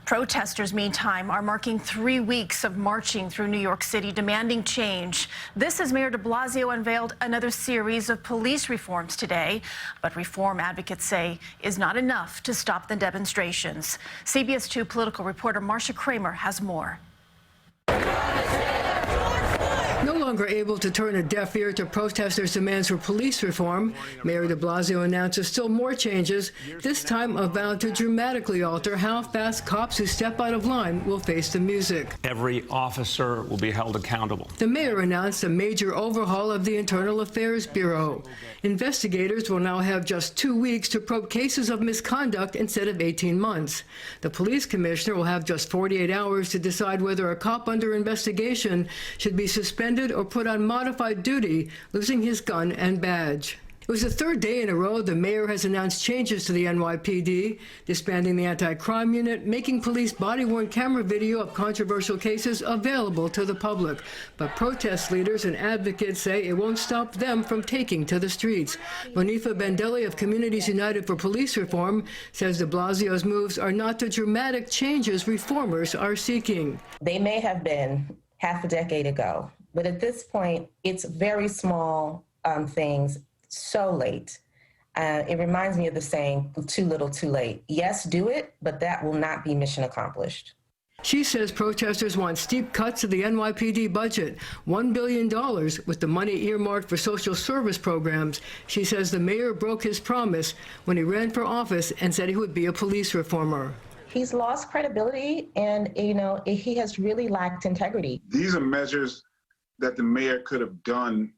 Protesters, meantime, are marking 3 weeks of marching through New York City demanding change. This as Mayor de Blasio unveiled another series of police reforms today. But reform, advocates say, is not enough to stop the demonstrations. CBS 2 political reporter Marcia Kramer has more. No longer able to turn a deaf ear to protesters' demands for police reform, Mayor de Blasio announces still more changes, this time a vow to dramatically alter how fast cops who step out of line will face the music. Every officer will be held accountable. The mayor announced a major overhaul of the Internal Affairs Bureau. Investigators will now have just 2 weeks to probe cases of misconduct instead of 18 months. The police commissioner will have just 48 hours to decide whether a cop under investigation should be suspended or put on modified duty, losing his gun and badge. It was the third day in a row the mayor has announced changes to the NYPD, disbanding the anti-crime unit, making police body-worn camera video of controversial cases available to the public. But protest leaders and advocates say it won't stop them from taking to the streets. Monifa Bendelli of Communities United for Police Reform says de Blasio's moves are not the dramatic changes reformers are seeking. They may have been half a decade ago, but at this point, it's very small things. So late. It reminds me of the saying, too little, too late. Yes, do it, but that will not be mission accomplished. She says protesters want steep cuts to the NYPD budget, $1 billion, with the money earmarked for social service programs. She says the mayor broke his promise when he ran for office and said he would be a police reformer. He's lost credibility and, he has really lacked integrity. These are measures that the mayor could have done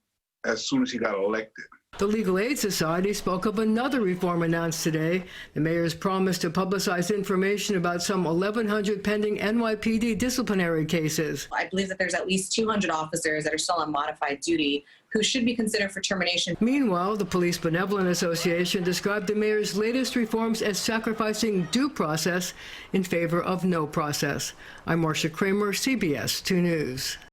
as soon as he got elected. The Legal Aid Society spoke of another reform announced today. The mayor's promise to publicize information about some 1,100 pending NYPD disciplinary cases. I believe that there's at least 200 officers that are still on modified duty who should be considered for termination. Meanwhile, the Police Benevolent Association described the mayor's latest reforms as sacrificing due process in favor of no process. I'm Marcia Kramer, CBS 2 News.